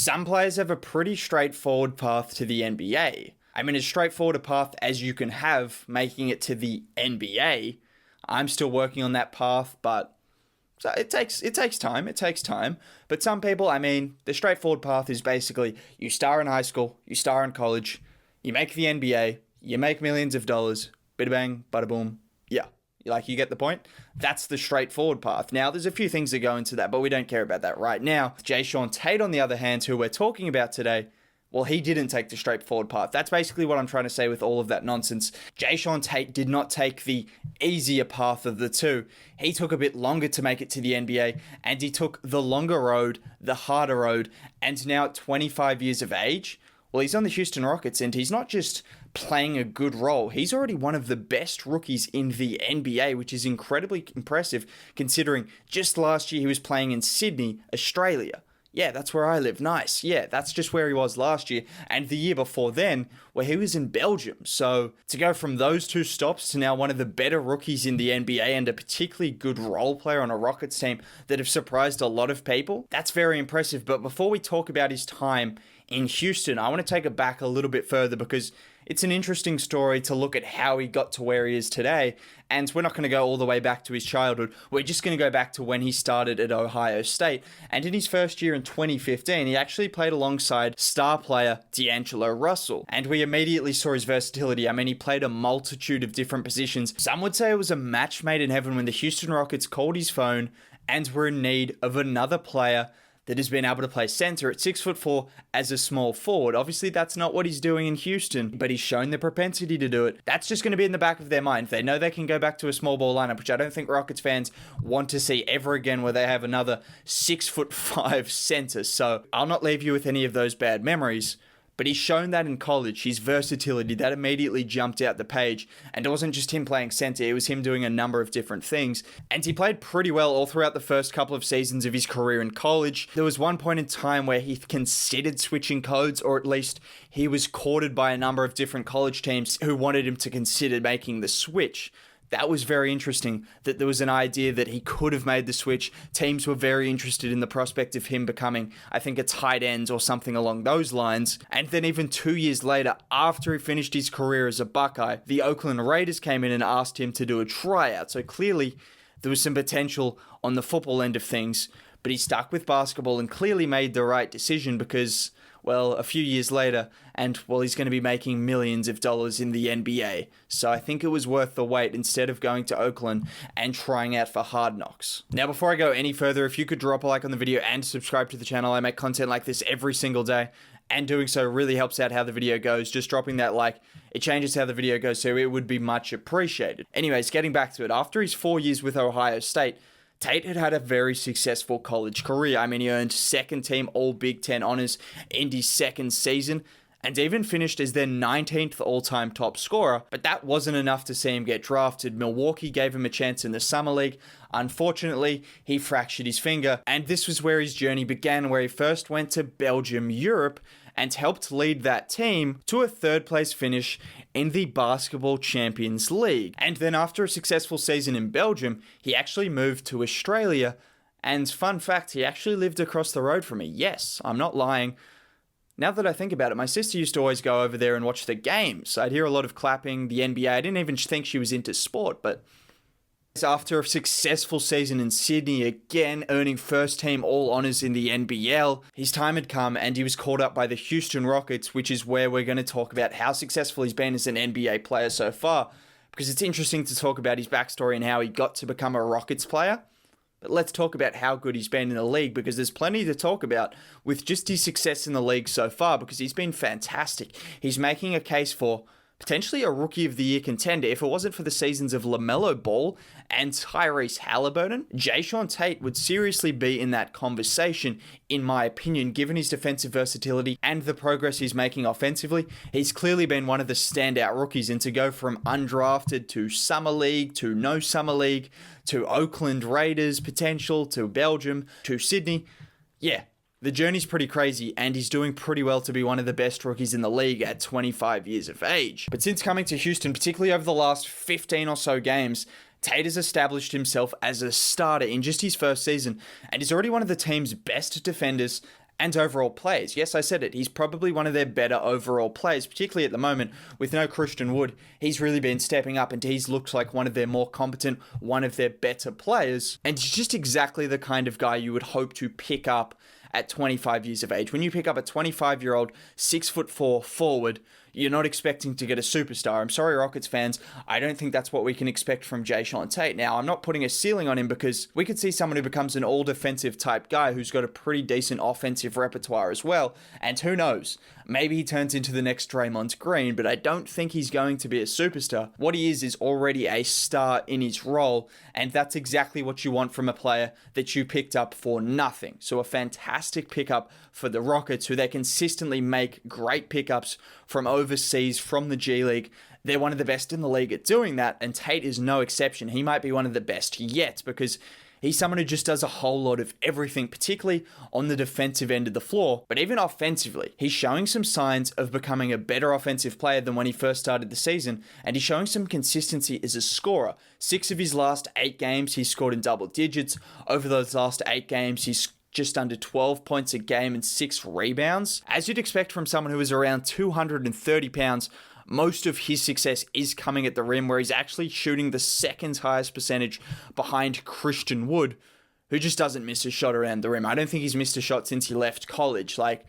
Some players have a pretty straightforward path to the NBA. I mean, as straightforward a path as you can have making it to the NBA. I'm still working on that path, but so it takes time. It takes time. But some people, I mean, the straightforward path is basically you star in high school, you star in college, you make the NBA, you make millions of dollars, bada bang, bada boom. Yeah. Like, you get the point? That's the straightforward path. Now, there's a few things that go into that, but we don't care about that right now. Jae'Sean Tate, on the other hand, who we're talking about today, well, he didn't take the straightforward path. That's basically what I'm trying to say with all of that nonsense. Jae'Sean Tate did not take the easier path of the two. He took a bit longer to make it to the NBA, and he took the longer road, the harder road, and now at 25 years of age, well, he's on the Houston Rockets, and he's not just playing a good role. He's already one of the best rookies in the NBA, which is incredibly impressive considering just last year he was playing in Sydney, Australia. Yeah, that's where I live. Nice. Yeah, that's just where he was last year. And the year before then, where he was in Belgium. So to go from those two stops to now one of the better rookies in the NBA and a particularly good role player on a Rockets team that have surprised a lot of people, that's very impressive. But before we talk about his time in Houston, I want to take it back a little bit further because it's an interesting story to look at how he got to where he is today. And we're not going to go all the way back to his childhood. We're just going to go back to when he started at Ohio State. And in his first year in 2015, he actually played alongside star player D'Angelo Russell. And we immediately saw his versatility. I mean, he played a multitude of different positions. Some would say it was a match made in heaven when the Houston Rockets called his phone and were in need of another player that has been able to play center at 6'4" as a small forward. Obviously, that's not what he's doing in Houston, but he's shown the propensity to do it. That's just going to be in the back of their mind. They know they can go back to a small ball lineup, which I don't think Rockets fans want to see ever again, where they have another 6'5" center. So I'll not leave you with any of those bad memories. But he's shown that in college, his versatility, that immediately jumped out the page. And it wasn't just him playing center, it was him doing a number of different things. And he played pretty well all throughout the first couple of seasons of his career in college. There was one point in time where he considered switching codes, or at least he was courted by a number of different college teams who wanted him to consider making the switch. That was very interesting, that there was an idea that he could have made the switch. Teams were very interested in the prospect of him becoming, I think, a tight end or something along those lines. And then even 2 years later, after he finished his career as a Buckeye, the Oakland Raiders came in and asked him to do a tryout. So clearly, there was some potential on the football end of things, but he stuck with basketball and clearly made the right decision because, well, a few years later, and, well, he's going to be making millions of dollars in the NBA. So I think it was worth the wait instead of going to Oakland and trying out for Hard Knocks. Now, before I go any further, if you could drop a like on the video and subscribe to the channel, I make content like this every single day, and doing so really helps out how the video goes. Just dropping that like, it changes how the video goes, so it would be much appreciated. Anyways, getting back to it, after his 4 years with Ohio State, Tate had a very successful college career. I mean, he earned second team All Big Ten honors in his second season and even finished as their 19th all-time top scorer. But that wasn't enough to see him get drafted. Milwaukee gave him a chance in the Summer League. Unfortunately, he fractured his finger, and this was where his journey began, where he first went to Belgium, Europe, and helped lead that team to a third-place finish in the Basketball Champions League. And then after a successful season in Belgium, he actually moved to Australia, and fun fact, he actually lived across the road from me. Yes, I'm not lying. Now that I think about it, my sister used to always go over there and watch the games. I'd hear a lot of clapping, the NBA. I didn't even think she was into sport, but after a successful season in Sydney, again earning first team all honors in the NBL, his time had come and he was called up by the Houston Rockets, which is where we're going to talk about how successful he's been as an NBA player so far, because it's interesting to talk about his backstory and how he got to become a Rockets player. But let's talk about how good he's been in the league, because there's plenty to talk about with just his success in the league so far, because he's been fantastic. He's making a case for potentially a Rookie of the Year contender. If it wasn't for the seasons of LaMelo Ball and Tyrese Halliburton, Jae'Sean Tate would seriously be in that conversation, in my opinion, given his defensive versatility and the progress he's making offensively. He's clearly been one of the standout rookies, and to go from undrafted to Summer League to no Summer League to Oakland Raiders potential to Belgium to Sydney, yeah. The journey's pretty crazy, and he's doing pretty well to be one of the best rookies in the league at 25 years of age. But since coming to Houston, particularly over the last 15 or so games, Tate has established himself as a starter in just his first season, and is already one of the team's best defenders and overall players. Yes, I said it. He's probably one of their better overall players, particularly at the moment with no Christian Wood. He's really been stepping up and he's looked like one of their more competent, one of their better players. And he's just exactly the kind of guy you would hope to pick up at 25 years of age. When you pick up a 25-year-old, 6'4" forward, you're not expecting to get a superstar. I'm sorry, Rockets fans. I don't think that's what we can expect from Jae'Sean Tate. Now, I'm not putting a ceiling on him because we could see someone who becomes an all-defensive type guy who's got a pretty decent offensive repertoire as well. And who knows? Maybe he turns into the next Draymond Green, but I don't think he's going to be a superstar. What he is already a star in his role, and that's exactly what you want from a player that you picked up for nothing. So a fantastic pickup for the Rockets, who they consistently make great pickups from overseas, from the G League. They're one of the best in the league at doing that, and Tate is no exception. He might be one of the best yet because he's someone who just does a whole lot of everything, particularly on the defensive end of the floor. But even offensively, he's showing some signs of becoming a better offensive player than when he first started the season, and he's showing some consistency as a scorer. 6 of his last 8 games, he's scored in double digits. Over those last 8 games, he's just under 12 points a game and 6 rebounds. As you'd expect from someone who is around 230 pounds, most of his success is coming at the rim, where he's actually shooting the second highest percentage behind Christian Wood, who just doesn't miss a shot around the rim. I don't think he's missed a shot since he left college. Like,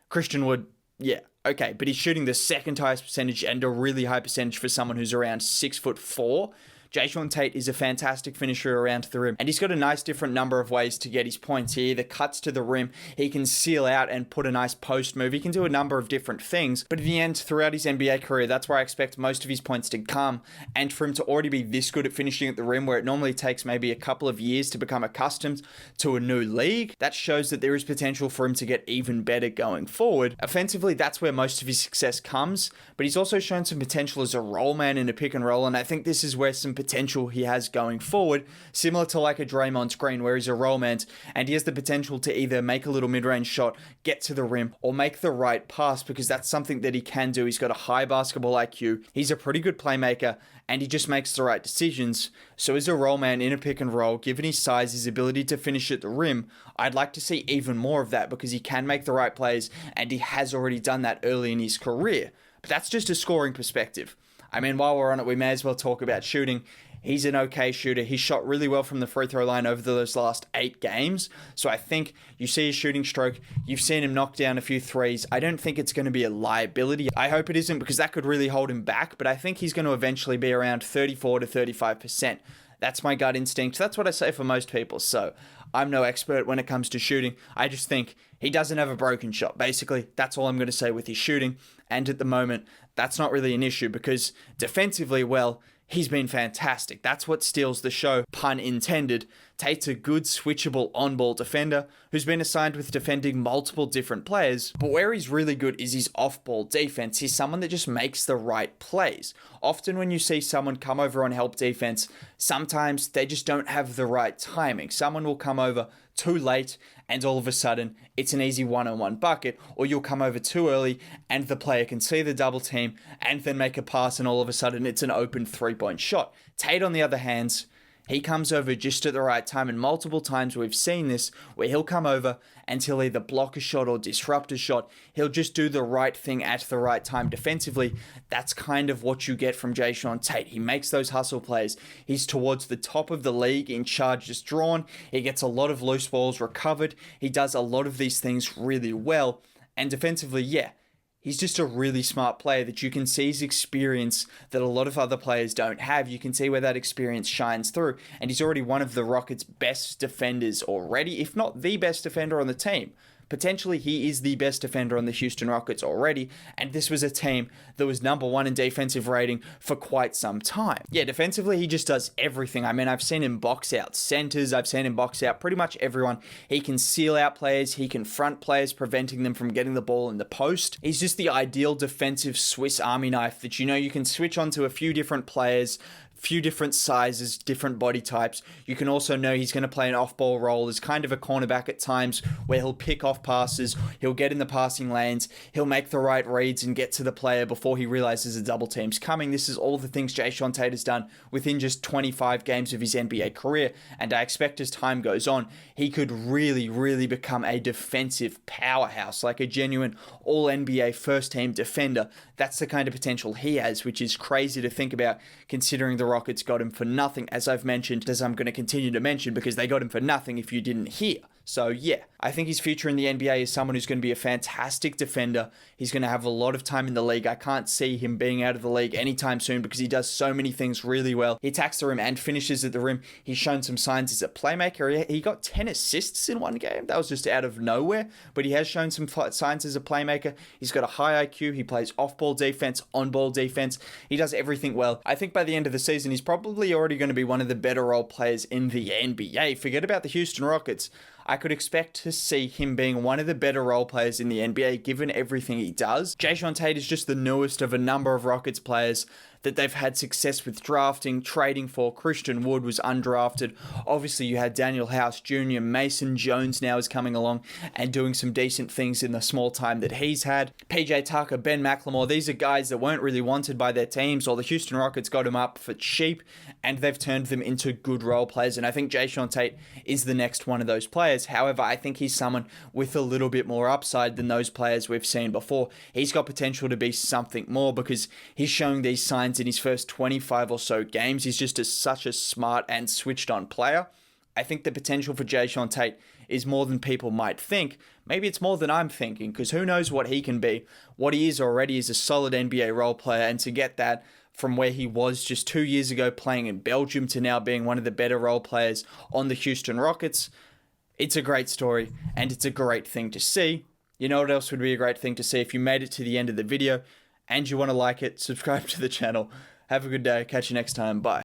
Christian Wood, yeah, okay, but he's shooting the second highest percentage and a really high percentage for someone who's around 6'4". Jae'Sean Tate is a fantastic finisher around the rim, and he's got a nice different number of ways to get his points. He either cuts to the rim, he can seal out and put a nice post move, he can do a number of different things, but in the end, throughout his NBA career, that's where I expect most of his points to come, and for him to already be this good at finishing at the rim, where it normally takes maybe a couple of years to become accustomed to a new league, that shows that there is potential for him to get even better going forward. Offensively, that's where most of his success comes, but he's also shown some potential as a roll man in a pick and roll, and I think this is where some potential he has going forward, similar to like a Draymond Green, where he's a roll man and he has the potential to either make a little mid-range shot, get to the rim, or make the right pass, because that's something that he can do. He's got a high basketball IQ, he's a pretty good playmaker, and he just makes the right decisions. So as a roll man in a pick and roll, given his size, his ability to finish at the rim, I'd like to see even more of that, because he can make the right plays, and he has already done that early in his career. But that's just a scoring perspective. I mean, while we're on it, we may as well talk about shooting. He's an okay shooter. He shot really well from the free throw line over those last 8 games. So I think you see his shooting stroke. You've seen him knock down a few threes. I don't think it's going to be a liability. I hope it isn't, because that could really hold him back. But I think he's going to eventually be around 34 to 35%. That's my gut instinct. That's what I say for most people. So I'm no expert when it comes to shooting. I just think he doesn't have a broken shot. Basically, that's all I'm going to say with his shooting. And at the moment, that's not really an issue, because defensively, well, he's been fantastic. That's what steals the show, pun intended. Tate's a good switchable on-ball defender who's been assigned with defending multiple different players, but where he's really good is his off-ball defense. He's someone that just makes the right plays. Often when you see someone come over on help defense, sometimes they just don't have the right timing. Someone will come over too late and all of a sudden it's an easy one-on-one bucket, or you'll come over too early and the player can see the double team and then make a pass and all of a sudden it's an open 3-point shot. Tate, on the other hand, he comes over just at the right time, and multiple times we've seen this where he'll come over and he'll either block a shot or disrupt a shot. He'll just do the right thing at the right time defensively. That's kind of what you get from Jae'Sean Tate. He makes those hustle plays. He's towards the top of the league in charges drawn. He gets a lot of loose balls recovered. He does a lot of these things really well. And defensively, yeah, he's just a really smart player that you can see his experience that a lot of other players don't have. You can see where that experience shines through. And he's already one of the Rockets' best defenders already, if not the best defender on the team. Potentially, he is the best defender on the Houston Rockets already, and this was a team that was number 1 in defensive rating for quite some time. Yeah, defensively, he just does everything. I mean, I've seen him box out centers, I've seen him box out pretty much everyone. He can seal out players, he can front players, preventing them from getting the ball in the post. He's just the ideal defensive Swiss Army knife that you know you can switch onto a few different players few different sizes, different body types. You can also know he's going to play an off-ball role as kind of a cornerback at times where he'll pick off passes, he'll get in the passing lanes, he'll make the right reads and get to the player before he realizes a double team's coming. This is all the things Jae'Sean Tate has done within just 25 games of his NBA career, and I expect as time goes on, he could really become a defensive powerhouse, like a genuine all-NBA first-team defender. That's the kind of potential he has, which is crazy to think about considering the Rockets got him for nothing, as I've mentioned, as I'm going to continue to mention, because they got him for nothing if you didn't hear. So yeah, I think his future in the NBA is someone who's going to be a fantastic defender. He's going to have a lot of time in the league. I can't see him being out of the league anytime soon because he does so many things really well. He attacks the rim and finishes at the rim. He's shown some signs as a playmaker. He got 10 assists in one game. That was just out of nowhere, but he has shown some signs as a playmaker. He's got a high IQ. He plays off-ball defense, on-ball defense. He does everything well. I think by the end of the season, he's probably already going to be one of the better role players in the NBA. Forget about the Houston Rockets. I could expect to see him being one of the better role players in the NBA given everything he does. Jae'Sean Tate is just the newest of a number of Rockets players that they've had success with drafting, trading for. Christian Wood was undrafted. Obviously, you had Daniel House Jr., Mason Jones now is coming along and doing some decent things in the small time that he's had. PJ Tucker, Ben McLemore, these are guys that weren't really wanted by their teams, or the Houston Rockets got them up for cheap, and they've turned them into good role players, and I think Jae'Sean Tate is the next one of those players. However, I think he's someone with a little bit more upside than those players we've seen before. He's got potential to be something more because he's showing these signs in his first 25 or so games. He's just such a smart and switched on player. I think the potential for Jae'Sean Tate is more than people might think. Maybe it's more than I'm thinking, because who knows what he can be. What he is already is a solid NBA role player, and to get that from where he was just 2 years ago playing in Belgium to now being one of the better role players on the Houston Rockets, it's a great story, and it's a great thing to see. You know what else would be a great thing to see? If you made it to the end of the video and you want to like it, subscribe to the channel. Have a good day. Catch you next time. Bye.